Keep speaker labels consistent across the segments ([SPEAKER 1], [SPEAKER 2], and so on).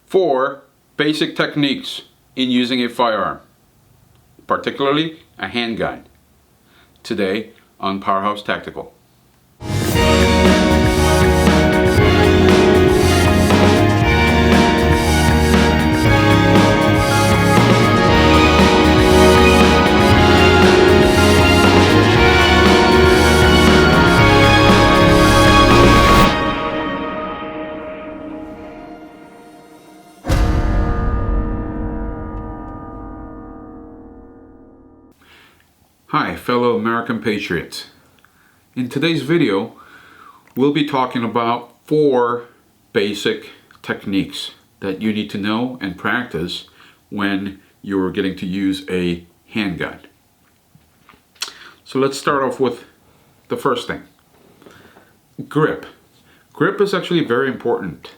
[SPEAKER 1] 4 basic techniques in using a firearm, particularly a handgun, today on Powerhouse Tactical. Hi, fellow American patriots. In today's video, we'll be talking about 4 basic techniques that you need to know and practice when you're getting to use a handgun. So let's start off with the first thing. Grip. Grip is actually very important.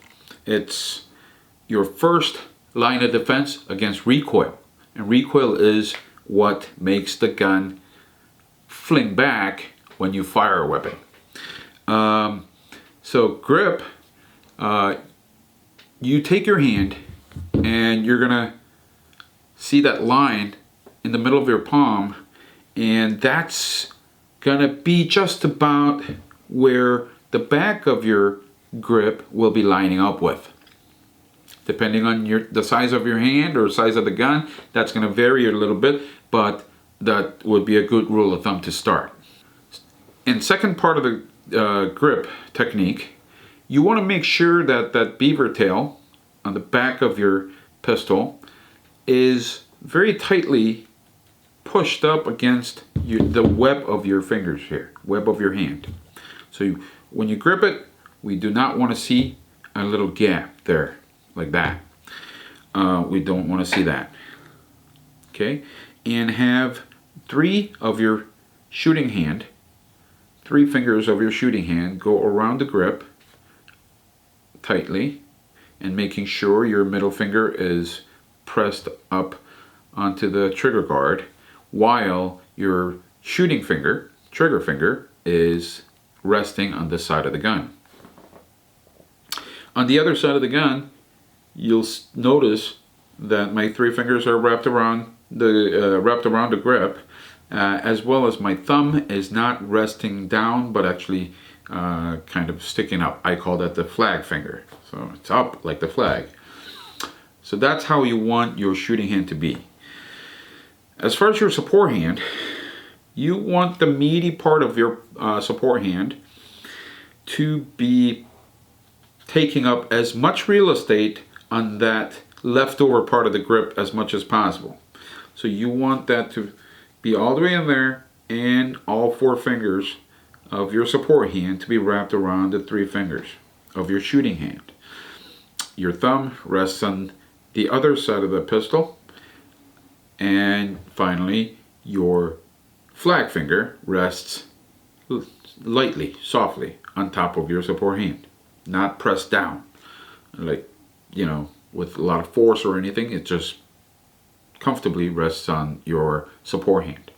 [SPEAKER 1] It's your first line of defense against recoil. And recoil is what makes the gun fling back when you fire a weapon. So grip, you take your hand and you're gonna see that line in the middle of your palm, and that's gonna be just about where the back of your grip will be lining up with. Depending on the size of your hand or size of the gun, that's gonna vary a little bit, but that would be a good rule of thumb to start. In second part of the grip technique, you want to make sure that that beaver tail on the back of your pistol is very tightly pushed up against the web of your fingers here, web of your hand. So when you grip it, we do not want to see a little gap there, like that. We don't want to see that. Okay, and have 3 of your shooting hand, 3 fingers of your shooting hand go around the grip tightly, and making sure your middle finger is pressed up onto the trigger guard, while your shooting finger, trigger finger, is resting on this side of the gun. On the other side of the gun, you'll notice that my 3 fingers are wrapped around the grip, as well as my thumb is not resting down, but actually kind of sticking up. I call that the flag finger. So it's up like the flag. So that's how you want your shooting hand to be. As far as your support hand, you want the meaty part of your support hand to be taking up as much real estate on that leftover part of the grip as much as possible. So you want that to be all the way in there, and all 4 fingers of your support hand to be wrapped around the 3 fingers of your shooting hand. Your thumb rests on the other side of the pistol, and finally your flag finger rests lightly, softly on top of your support hand, not pressed down, like, you know, with a lot of force or anything. It just comfortably rests on your support hand.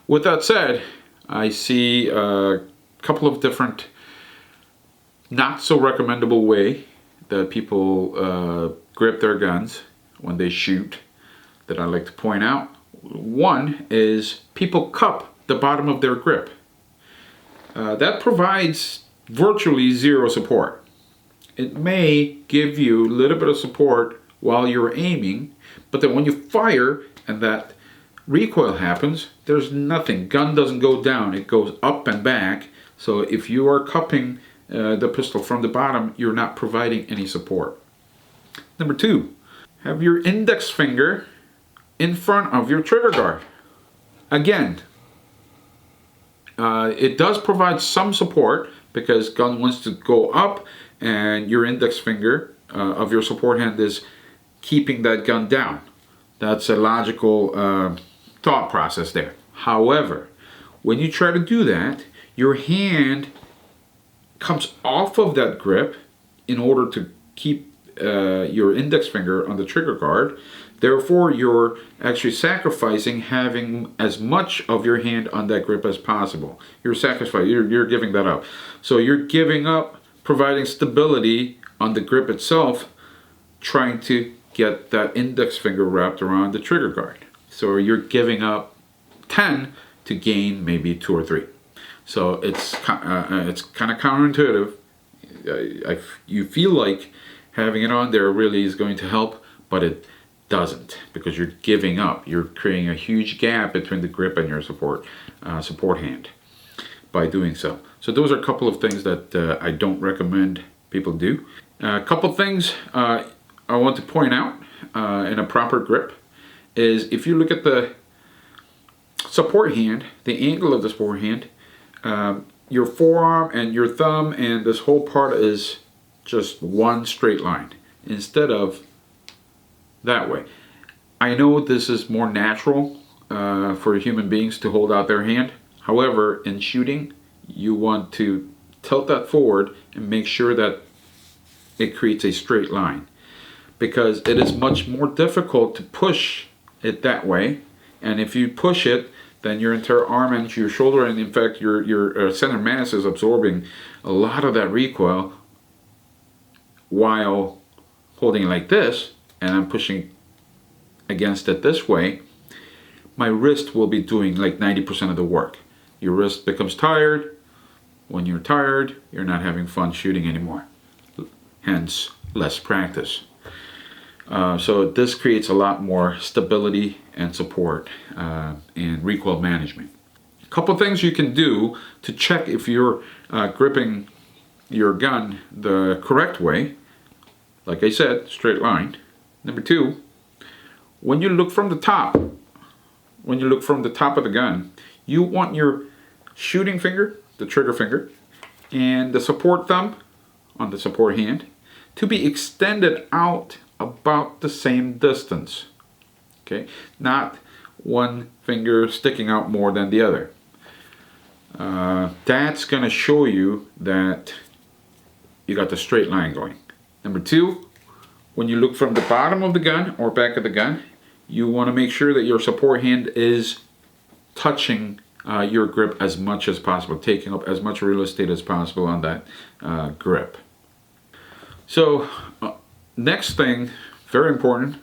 [SPEAKER 1] With that said, I see a couple of different not so recommendable way that people grip their guns when they shoot that I like to point out. One is people cup the bottom of their grip. That provides virtually zero support. It may give you a little bit of support while you're aiming, but then when you fire and that recoil happens, there's nothing. Gun doesn't go down, it goes up and back. So if you are cupping the pistol from the bottom, you're not providing any support. Number 2, have your index finger in front of your trigger guard. Again, it does provide some support because gun wants to go up, and your index finger of your support hand is keeping that gun down. That's a logical thought process there. However, when you try to do that, your hand comes off of that grip in order to keep your index finger on the trigger guard. Therefore, you're actually sacrificing having as much of your hand on that grip as possible. You're giving that up. So you're giving up providing stability on the grip itself trying to get that index finger wrapped around the trigger guard. So you're giving up 10 to gain maybe 2 or 3. So it's kind of counterintuitive. You feel like having it on there really is going to help, but it doesn't, because you're giving up. You're creating a huge gap between the grip and your support hand by doing so. So those are a couple of things that I don't recommend people do. A couple things I want to point out in a proper grip is, if you look at the support hand, the angle of the support hand, your forearm and your thumb and this whole part is just one straight line instead of that way. I know this is more natural for human beings to hold out their hand. However, in shooting, you want to tilt that forward and make sure that it creates a straight line, because it is much more difficult to push it that way. And if you push it, then your entire arm and your shoulder, and in fact your center mass, is absorbing a lot of that recoil while holding it like this, and I'm pushing against it this way. My wrist will be doing like 90% of the work. Your wrist becomes tired. When you're tired, you're not having fun shooting anymore. Hence, less practice. So this creates a lot more stability and support and recoil management. A couple things you can do to check if you're gripping your gun the correct way. Like I said, straight line. Number 2, when you look from the top, of the gun, you want your shooting finger, the trigger finger, and the support thumb on the support hand to be extended out about the same distance. Okay, not one finger sticking out more than the other. That's going to show you that you got the straight line going. Number 2, when you look from the bottom of the gun or back of the gun, you want to make sure that your support hand is touching your grip as much as possible, taking up as much real estate as possible on that grip. So next thing, very important,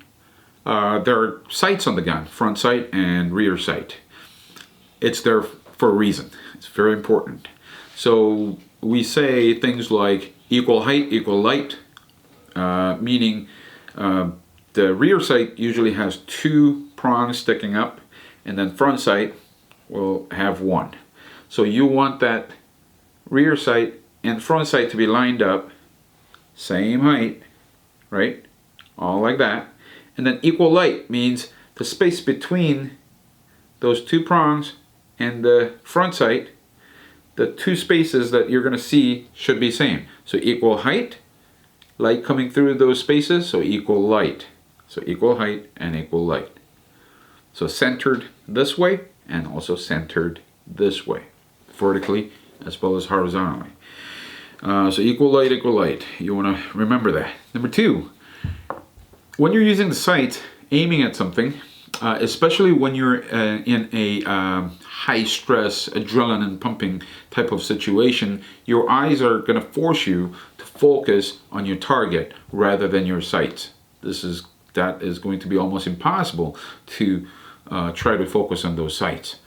[SPEAKER 1] there are sights on the gun, front sight and rear sight. It's there for a reason. It's very important. So we say things like equal height, equal light, meaning the rear sight usually has 2 prongs sticking up, and then front sight will have 1. So you want that rear sight and front sight to be lined up, same height, right? All like that. And then equal light means the space between those 2 prongs and the front sight, the 2 spaces that you're going to see should be same. So equal height, light coming through those spaces, so equal light. So equal height and equal light. So centered this way and also centered this way, vertically as well as horizontally. So equal light, equal light. You want to remember that. Number 2, when you're using the sight, aiming at something, especially when you're in a high stress, adrenaline pumping type of situation, your eyes are going to force you to focus on your target rather than your sights. That is going to be almost impossible to try to focus on those sights.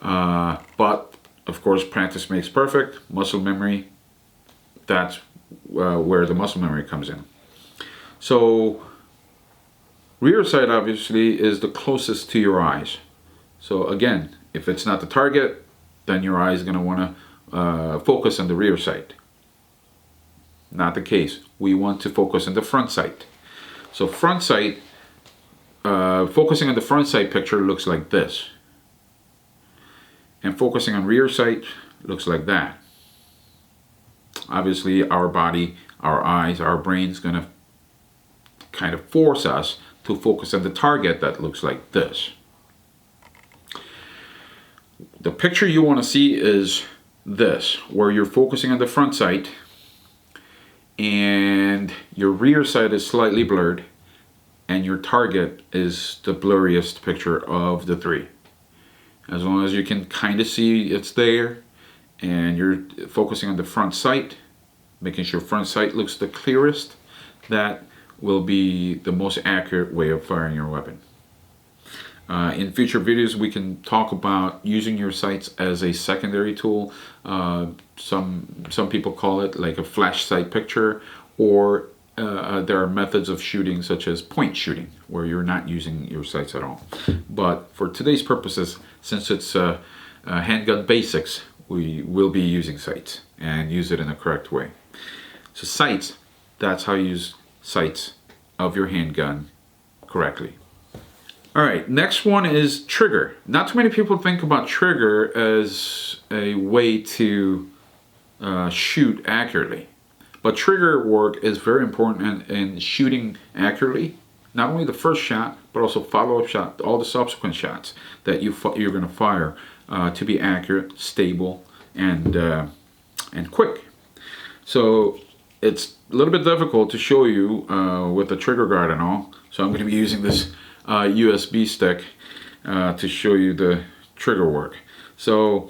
[SPEAKER 1] But of course, practice makes perfect. Muscle memory, that's where the muscle memory comes in. So rear sight obviously is the closest to your eyes. So again, if it's not the target, then your eye is going to want to focus on the rear sight. Not the case. We want to focus on the front sight. So front sight, focusing on the front sight picture looks like this. And focusing on rear sight looks like that. Obviously our body, our eyes, our brain's going to kind of force us to focus on the target that looks like this. The picture you want to see is this, where you're focusing on the front sight and your rear sight is slightly blurred and your target is the blurriest picture of the 3. As long as you can kind of see it's there and you're focusing on the front sight, making sure front sight looks the clearest, that will be the most accurate way of firing your weapon. In future videos, we can talk about using your sights as a secondary tool. Some people call it like a flash sight picture, or there are methods of shooting such as point shooting, where you're not using your sights at all. But for today's purposes, since it's handgun basics, we will be using sights and use it in a correct way. So sights, that's how you use sights of your handgun correctly. All right, next one is trigger. Not too many people think about trigger as a way to shoot accurately. But trigger work is very important in shooting accurately. Not only the first shot, but also follow-up shot, all the subsequent shots that you're going to fire to be accurate, stable, and quick. So it's a little bit difficult to show you with the trigger guard and all. So I'm going to be using this USB stick to show you the trigger work. So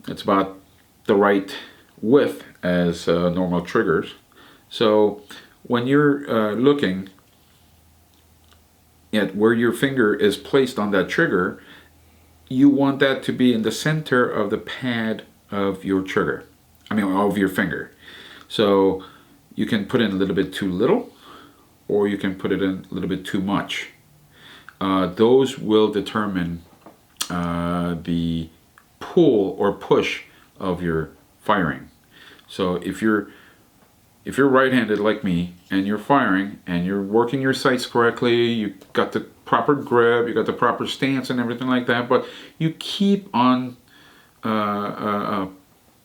[SPEAKER 1] it's about the right width as normal triggers. So when you're looking at where your finger is placed on that trigger, you want that to be in the center of the pad of your trigger, of your finger. So you can put in a little bit too little, or you can put it in a little bit too much. Those will determine the pull or push of your firing. So if you're right-handed like me and you're firing and you're working your sights correctly, you got the proper grip, you got the proper stance and everything like that, but you keep on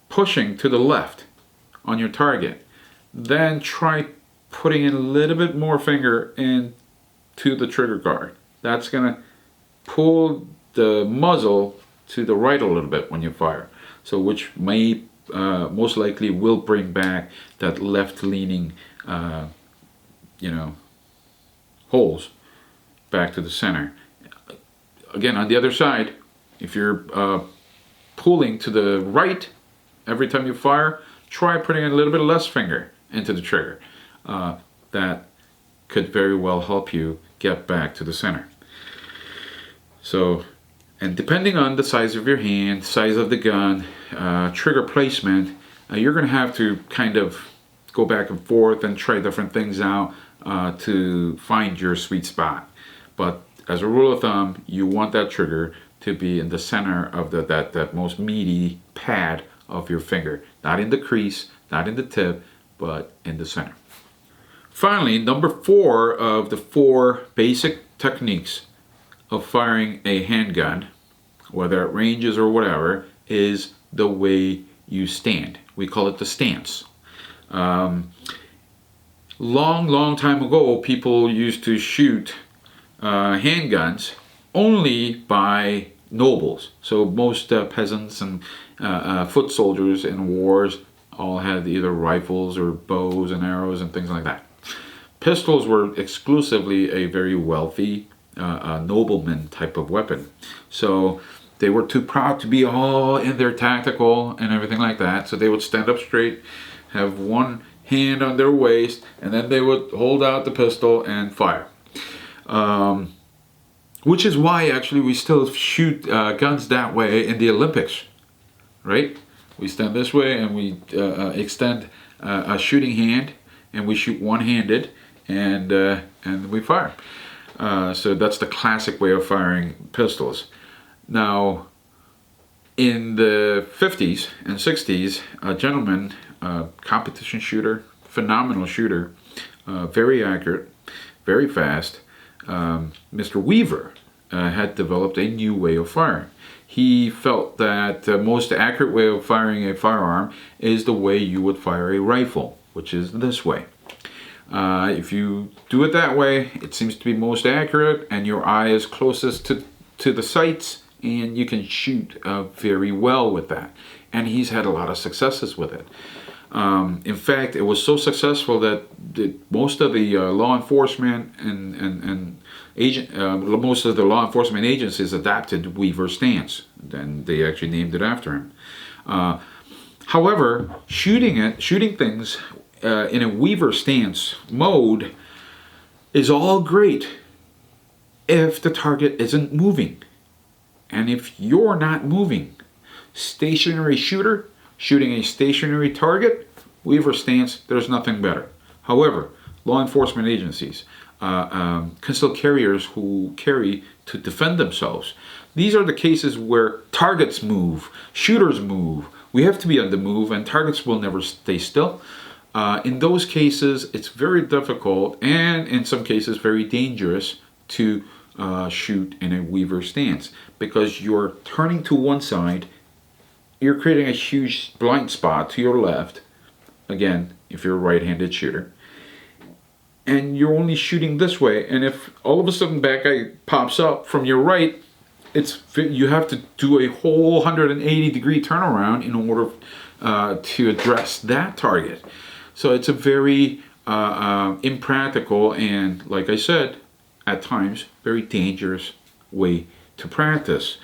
[SPEAKER 1] pushing to the left on your target, then try putting in a little bit more finger into the trigger guard. That's going to pull the muzzle to the right a little bit when you fire. So which may most likely will bring back that left-leaning holes back to the center. Again, on the other side, if you're pulling to the right every time you fire, try putting in a little bit less finger into the trigger. That could very well help you get back to the center. So, and depending on the size of your hand, size of the gun, trigger placement, you're going to have to kind of go back and forth and try different things out to find your sweet spot. But as a rule of thumb, you want that trigger to be in the center of that most meaty pad of your finger. Not in the crease, not in the tip, but in the center. Finally, number 4 of the 4 basic techniques of firing a handgun, whether at ranges or whatever, is the way you stand. We call it the stance. Long time ago, people used to shoot handguns only by nobles. So most peasants and foot soldiers in wars all had either rifles or bows and arrows and things like that. Pistols were exclusively a very wealthy nobleman type of weapon. So they were too proud to be all in their tactical and everything like that. So they would stand up straight, have one hand on their waist, and then they would hold out the pistol and fire. Which is why actually we still shoot guns that way in the Olympics, right? We stand this way and we extend a shooting hand, and we shoot one-handed, and we fire. So that's the classic way of firing pistols. Now, in the 50s and 60s, a gentleman, competition shooter, phenomenal shooter, very accurate, very fast, Mr. Weaver had developed a new way of firing. He felt that the most accurate way of firing a firearm is the way you would fire a rifle, which is this way. If you do it that way, it seems to be most accurate, and your eye is closest to the sights, and you can shoot very well with that. And he's had a lot of successes with it. In fact, it was so successful that most of the law enforcement and most of the law enforcement agencies adopted Weaver's stance, and they actually named it after him. However, shooting things in a Weaver stance mode is all great if the target isn't moving. And if you're not moving, stationary shooter, shooting a stationary target, weaver stance, there's nothing better. However, law enforcement agencies, concealed carriers who carry to defend themselves, these are the cases where targets move, shooters move. We have to be on the move, and targets will never stay still. In those cases, it's very difficult and in some cases very dangerous to shoot in a weaver stance, because you're turning to one side, you're creating a huge blind spot to your left, again, if you're a right-handed shooter, and you're only shooting this way, and if all of a sudden bad guy pops up from your right, you have to do a whole 180-degree turnaround in order to address that target. So it's a very impractical and, like I said, at times very dangerous way to practice.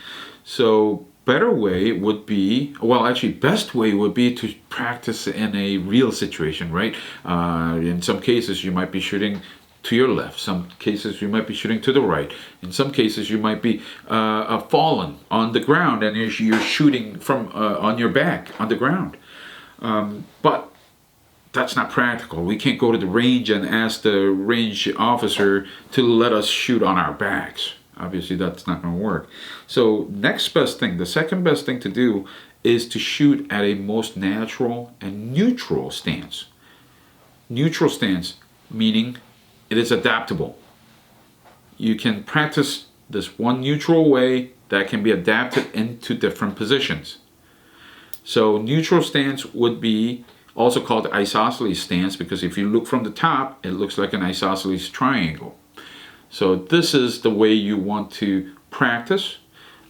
[SPEAKER 1] So better way would be, well, actually best way would be to practice in a real situation, right? In some cases you might be shooting to your left, some cases you might be shooting to the right, in some cases you might be fallen on the ground and you're shooting from on your back on the ground. But that's not practical. We can't go to the range and ask the range officer to let us shoot on our backs. Obviously that's not going to work. So next best thing, the second best thing to do is to shoot at a most natural and neutral stance. Neutral stance meaning it is adaptable. You can practice this one neutral way that can be adapted into different positions. So neutral stance would be also called isosceles stance, because if you look from the top, it looks like an isosceles triangle. So this is the way you want to practice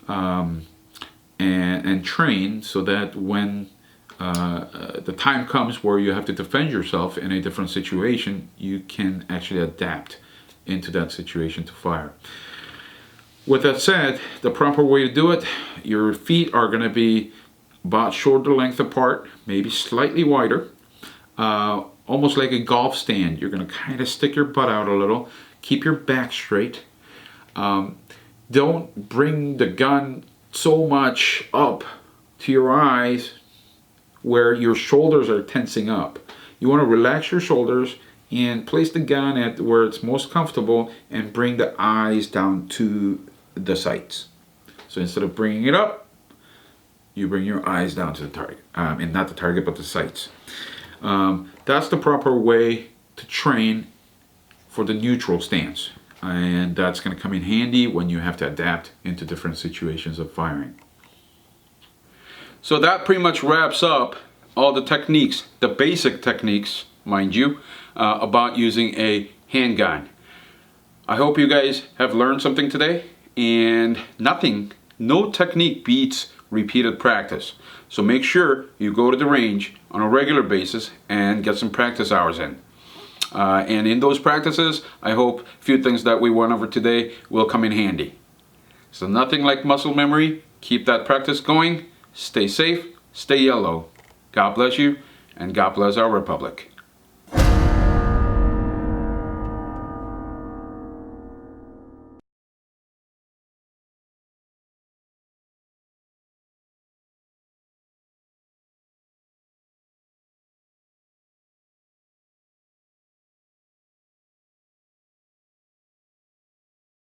[SPEAKER 1] and train, so that when the time comes where you have to defend yourself in a different situation, you can actually adapt into that situation to fire. With that said, the proper way to do it, your feet are going to be about shoulder length apart, maybe slightly wider, almost like a golf stand. You're going to kind of stick your butt out a little, keep your back straight. Don't bring the gun so much up to your eyes where your shoulders are tensing up. You want to relax your shoulders and place the gun at where it's most comfortable and bring the eyes down to the sights. So instead of bringing it up, you bring your eyes down to the target, and not the target but the sights. That's the proper way to train for the neutral stance, and that's going to come in handy when you have to adapt into different situations of firing. So that pretty much wraps up all the techniques, the basic techniques, mind you, about using a handgun. I hope you guys have learned something today, and no technique beats repeated practice. So make sure you go to the range on a regular basis and get some practice hours in. And in those practices, I hope a few things that we went over today will come in handy. So nothing like muscle memory. Keep that practice going. Stay safe, stay yellow. God bless you, and God bless our Republic.